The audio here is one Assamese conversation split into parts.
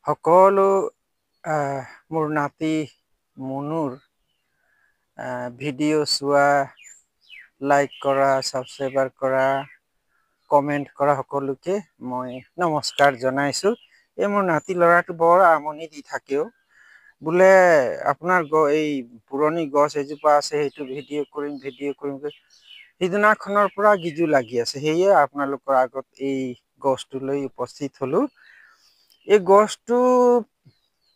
সকলো মোৰ নাতি মুনুৰ ভিডিঅ' চোৱা, লাইক কৰা, ছাবস্ক্ৰাইবাৰ কৰা, কমেণ্ট কৰা সকলোকে মই নমস্কাৰ জনাইছোঁ। এই মোৰ নাতি ল'ৰাটো বৰ আমনি দি থাকেও। বোলে আপোনাৰ এই পুৰণি গছ এজোপা আছে, সেইটো ভিডিঅ' কৰিম। সিদিনাখনৰ পৰা গিজু লাগি আছে। সেয়ে আপোনালোকৰ আগত এই গছটো লৈ উপস্থিত হলো। এই গছটো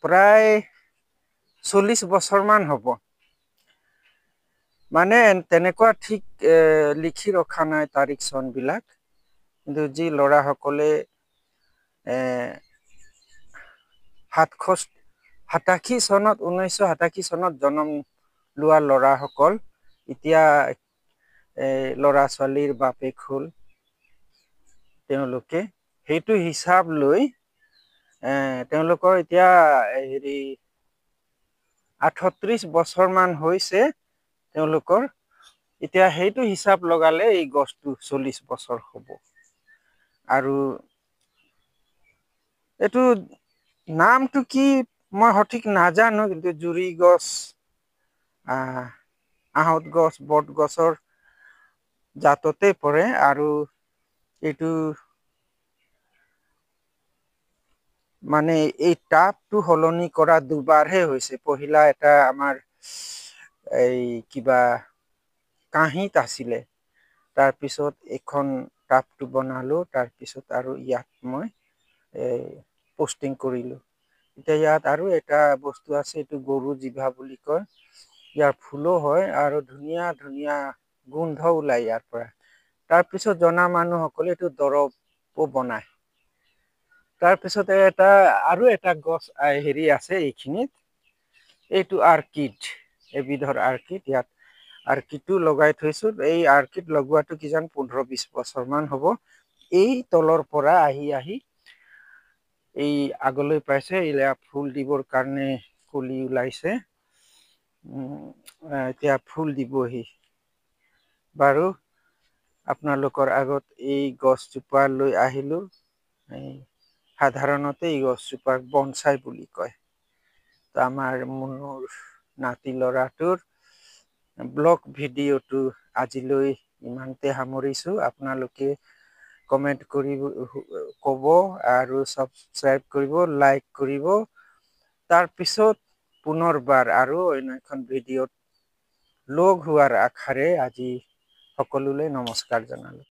প্ৰায় 40 বছৰ মান হ'ব। মানে তেনেকুৱা ঠিক লিখি ৰখা নাই তাৰিখ চন বিলাক। কিন্তু যি ল'ৰাসকলে 1987 চনত জন্ম লোৱা ল'ৰাসকল এতিয়া ল'ৰা ছোৱালীৰ বাপেক হ'ল। তেওঁলোকে সেইটো হিচাপ লৈ তেওঁলোকৰ এতিয়া 38 বছৰ মান হৈছে তেওঁলোকৰ। এতিয়া সেইটো হিচাপ লগালে এই গছটো 40 বছৰ হ'ব। আৰু এইটো নামটো কি মই সঠিক নাজানো, কিন্তু জুৰি গছ, আহঁত গছ, বট গছৰ জাততে পৰে। আৰু এইটো মানে এই টাবটো সলনি কৰা দুবাৰহে হৈছে। পহিলা এটা আমাৰ এই কিবা কাঁহীত আছিলে। তাৰপিছত এইখন টাবটো বনালো, তাৰপিছত আৰু ইয়াত মই পষ্টিং কৰিলো। এতিয়া ইয়াত আৰু এটা বস্তু আছে, এইটো গৰু জিভা বুলি কয়। ইয়াৰ ফুলো হয় আৰু ধুনীয়া ধুনীয়া গোন্ধ ওলাই ইয়াৰ পৰা। তাৰ পিছত জনা মানুহসকলে এইটো দৰবো বনায়। তাৰপিছতে আৰু এটা গছ আছে এইখিনিত। এইটো আৰ্কিড, এবিধৰ আৰ্কিড। ইয়াত আৰ্কিডো লগাই থৈছো। এই আৰ্কিড লগোৱাটো কিজান 15-20 বছৰ মান হ'ব। এই তলৰ পৰা আহি এই আগলৈ পাইছে, এইয়া ফুল দিবৰ কাৰণে কলি ওলাইছে। এতিয়া ফুল দিবহি। বাৰু আপোনালোকৰ আগত এই গছজোপা লৈ আহিলো। সাধাৰণতে এই গছজোপাক বনচাই বুলি কয়। আমাৰ মুনুৰ নাতি ল'ৰাটোৰ ব্লগ ভিডিঅ'টো আজিলৈ ইমানতে সামৰিছো। আপোনালোকে কমেন্ট কৰিব, ক'ব আৰু ছাবস্ক্ৰাইব কৰিব, লাইক কৰিব। তাৰ পিছত পুনৰবাৰ আৰু অন্য এখন ভিডিঅ'ত লগ হোৱাৰ আশাৰে আজি সকলোলৈ নমস্কাৰ জনালো।